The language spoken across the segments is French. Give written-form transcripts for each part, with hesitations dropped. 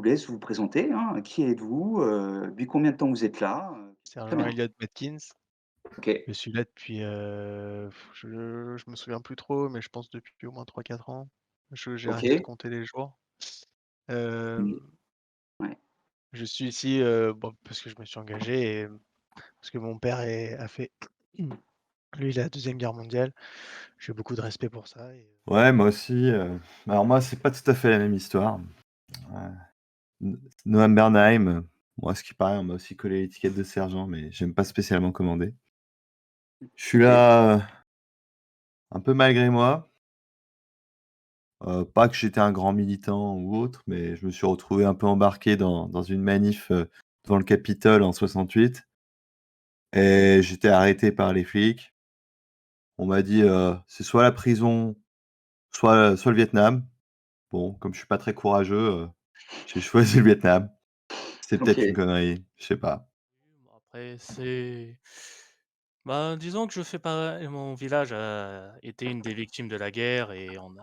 vous laisse vous présenter, hein. Qui êtes-vous? Depuis combien de temps vous êtes là? Très Sergent bien. Elliot Matkins. OK. Je suis là depuis, je me souviens plus trop, mais je pense depuis au moins 3 4 ans. J'ai arrêté de OK. compter les jours. Mmh. Hem, Ouais. je suis ici, bon, parce que je me suis engagé et parce que mon père a fait lui, la deuxième guerre mondiale. J'ai beaucoup de respect pour ça et Ouais, moi aussi, alors moi, c'est pas tout à fait la même histoire. Ouais. Noam Bernheim, moi, ce qui paraît, on m'a aussi collé l'étiquette de sergent, mais j'aime pas spécialement commander. Je suis OK. là, un peu malgré moi. Pas que j'étais un grand militant ou autre, mais je me suis retrouvé un peu embarqué dans une manif, devant le Capitole en 68 et j'étais arrêté par les flics. On m'a dit, «C'est soit la prison, soit le Vietnam». Bon, comme je suis pas très courageux, j'ai choisi le Vietnam. C'est peut-être une OK. connerie, je sais pas. bon après disons que je fais pas mon village a été une des victimes de la guerre et on a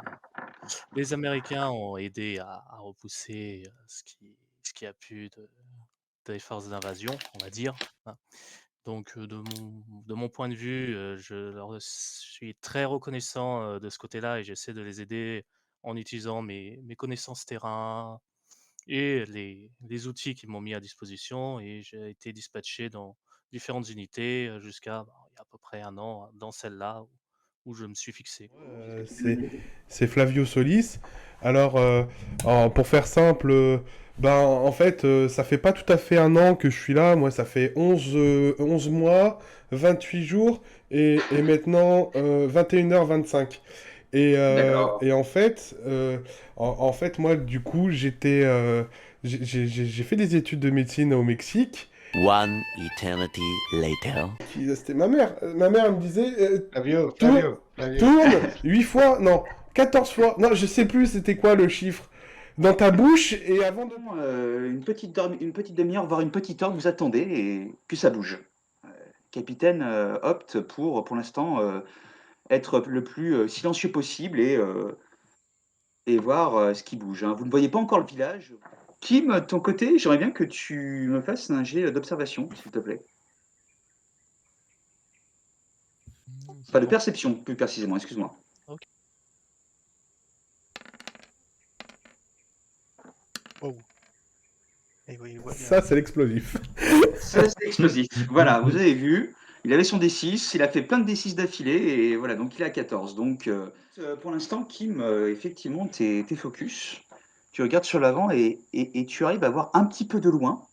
les Américains ont aidé à repousser, ce qui a pu des forces d'invasion, on va dire, hein. Donc, de mon point de vue, je leur suis très reconnaissant, de ce côté-là et j'essaie de les aider en utilisant mes connaissances terrain et les outils qu'ils m'ont mis à disposition et j'ai été dispatché dans différentes unités, jusqu'à, il y a à peu près 1 an, dans celle-là où je me suis fixé. C'est Flavio Solis. Alors, pour faire simple, en fait, ça fait pas tout à fait 1 an que je suis là. Moi, ça fait 11 mois, 28 jours et maintenant 21h25. D'accord. Et en fait, moi, du coup, j'ai fait des études de médecine au Mexique. One eternity later. C'était ma mère. Ma mère elle me disait Flavio, tourne, Flavio, Flavio. tourne 8 fois, non, 14 fois. Non, je sais plus c'était quoi le chiffre. Dans ta bouche et avant de... Une petite demi-heure, voire une petite heure, vous attendez et puis ça bouge. Capitaine, opte pour l'instant, être le plus, silencieux possible et voir, ce qui bouge, hein. Vous ne voyez pas encore le village. Kim, de ton côté, j'aimerais bien que tu me fasses un jet d'observation, s'il te plaît. C'est Enfin de bon. perception, plus précisément, excuse-moi. OK. Oh! Et oui, il voit bien. Ça, c'est l'explosif. Ça, c'est explosif. Voilà, vous avez vu, il avait son D6, il a fait plein de D6 d'affilée et voilà, donc il est à 14. Donc, pour l'instant, Kim, effectivement, tu focus. Tu regardes sur l'avant et tu arrives à voir un petit peu de loin,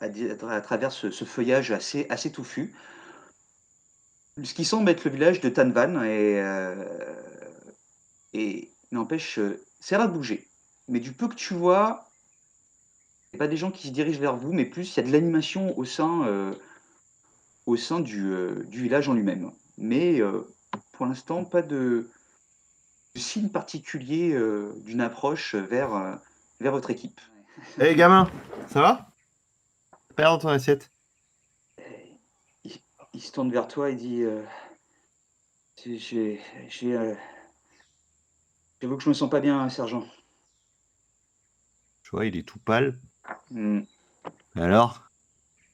à travers ce feuillage assez touffu, ce qui semble être le village de Tanvan et n'empêche, ça a l'air de bouger. Mais du peu que tu vois, c'est pas des gens qui se dirigent vers vous, mais plus il y a de l'animation au sein du village en lui-même. Mais, pour l'instant, pas de signe particulier, d'une approche vers votre équipe. Hé gamin, ça va? Pas l'air dans ton assiette. Il il se tourne vers toi et dit, j'ai, j'avoue que je me sens pas bien, sergent. Je vois, il est tout pâle. Mmh. Et alors?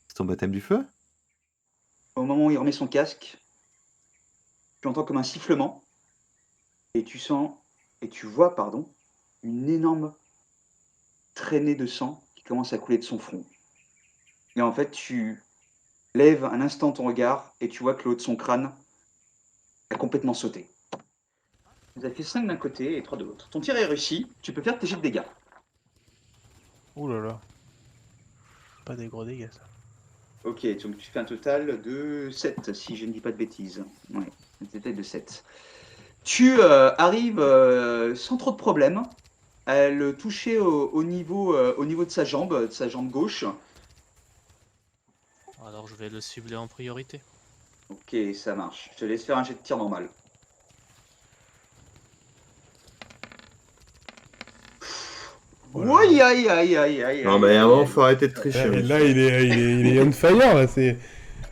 C'est ton baptême du feu? Au moment où il remet son casque, tu entends comme un sifflement et tu vois, pardon, une énorme traînée de sang qui commence à couler de son front. Et en fait, tu lèves un instant ton regard et tu vois que le haut de son crâne a complètement sauté. Vous avez fait 5 d'un côté et 3 de l'autre. Ton tir est réussi, tu peux faire tes jets de dégâts. Ouh là là, pas des gros dégâts ça. OK, donc tu fais un total de 7 si je ne dis pas de bêtises. Ouais, un total de 7. Tu, arrives, sans trop de problèmes à le toucher au niveau de sa jambe gauche. Alors je vais le cibler en priorité. OK, ça marche. Je te laisse faire un jet de tir normal. Oh là Ouaille, là. aïe, aïe, aïe, aïe, Non, aïe, mais à un aïe, moment, aïe. faut arrêter de tricher, Et là, monsieur. il est on fire, là, c'est...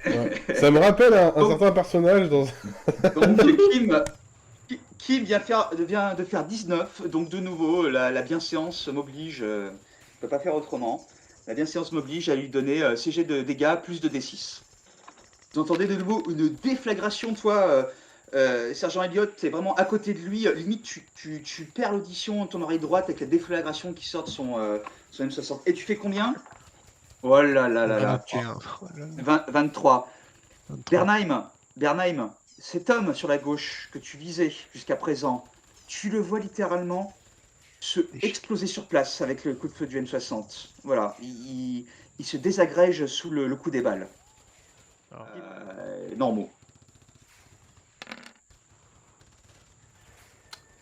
Ouais. Ça me rappelle un Donc certain personnage dans... donc Kim vient de faire 19, donc de nouveau la bienséance m'oblige, peux pas faire autrement. La bienséance m'oblige à lui donner CG de dégâts plus de D6. Vous entendez de nouveau une déflagration, toi, Sergent Elliott, t'es vraiment à côté de lui. Limite, tu perds l'audition de ton oreille droite avec la déflagration qui sort de son M60. Et tu fais combien? Oh là là là là. 21. Oh là là. 23. 23. Bernheim, cet homme sur la gauche que tu visais jusqu'à présent, tu le vois littéralement se exploser sur place avec le coup de feu du M60. Voilà, il se désagrège sous le coup des balles. Alors, Normaux.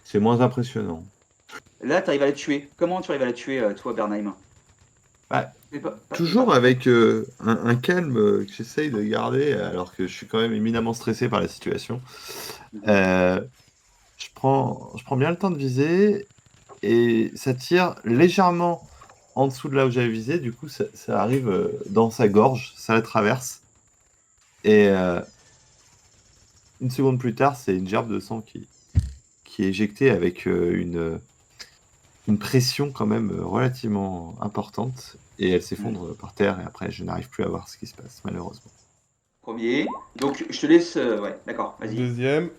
C'est moins impressionnant. Là, tu arrives à la tuer. Comment tu arrives à la tuer, toi, Bernheim? Bah, Mais Toujours avec un calme que j'essaye de garder, alors que je suis quand même éminemment stressé par la situation. Je prends bien le temps de viser, et ça tire légèrement en dessous de là où j'avais visé. Du coup, ça arrive dans sa gorge, ça la traverse. Et une seconde plus tard, c'est une gerbe de sang qui est éjectée avec une pression quand même relativement importante. Et elle s'effondre par terre, et après, je n'arrive plus à voir ce qui se passe, malheureusement. Premier. Donc, je te laisse... ouais, d'accord, vas-y. Deuxième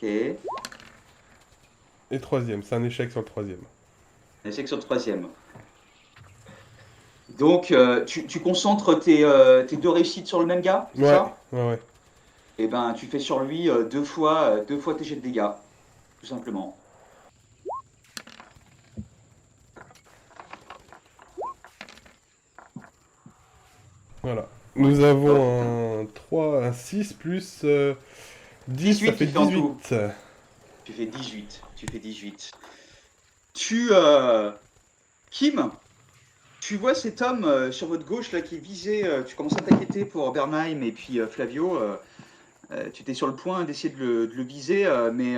Ok. et troisième. C'est un échec sur le troisième. On essaie que sur le troisième. Donc, tu concentres tes 2 réussites sur le même gars, c'est ça? Ouais. Et ben, tu fais sur lui 2 fois tes jets de dégâts, tout simplement. Voilà. Nous avons un 3, un 6 plus 10, ça 18 fait qui fait en tout. 18. Tu fais 18. Kim, tu vois cet homme sur votre gauche là qui est visé, tu commences à t'inquiéter pour Bernheim et puis Flavio. Tu étais sur le point d'essayer de le viser, mais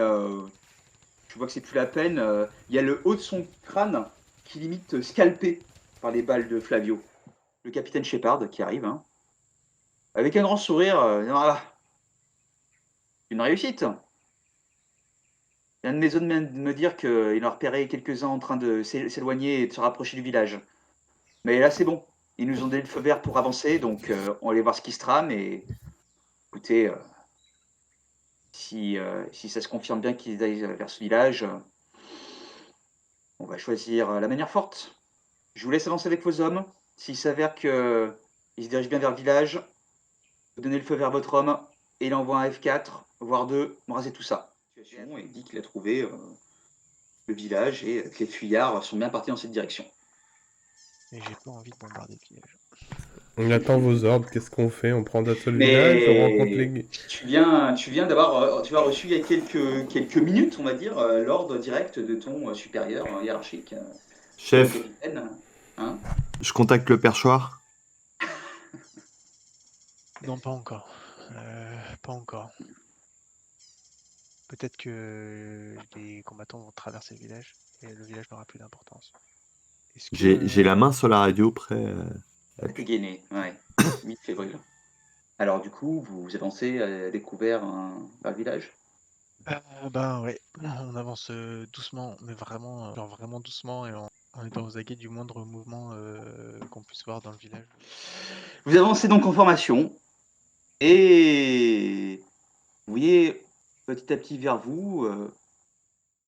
tu vois que c'est plus la peine. Il y a le haut de son crâne qui limite scalpé par les balles de Flavio. Le capitaine Shepard qui arrive, hein, avec un grand sourire. Une réussite. Il y a un de mes hommes vient de me dire qu'il en a repéré quelques-uns en train de s'éloigner et de se rapprocher du village. Mais là, c'est bon. Ils nous ont donné le feu vert pour avancer, donc on va aller voir ce qui se trame. Et écoutez, si ça se confirme bien qu'ils aillent vers ce village, on va choisir la manière forte. Je vous laisse avancer avec vos hommes. S'il s'avère qu'ils se dirigent bien vers le village, vous donnez le feu vert à votre homme et il envoie un F4, voire 2, raser tout ça. Et il dit qu'il a trouvé le village et que les fuyards sont bien partis dans cette direction. Mais j'ai pas envie de bombarder le village. On attend vos ordres. Qu'est-ce qu'on fait? On prend d'un seul village, on rencontre les... Tu viens d'avoir, tu as reçu il y a quelques minutes, on va dire, l'ordre direct de ton supérieur hiérarchique. Chef, le capitaine, hein. je contacte le perchoir. Non, pas encore. Pas encore. Peut-être que les combattants vont traverser le village et le village n'aura plus d'importance. Est-ce que... J'ai la main sur la radio prêt à T'es gainé, ouais. Mi-février. Alors du coup, vous avancez à découvert vers le village? Ben ouais, on avance doucement, mais vraiment, genre vraiment doucement, et on est aux aguets du moindre mouvement qu'on puisse voir dans le village. Vous avancez donc en formation et vous voyez petit à petit vers vous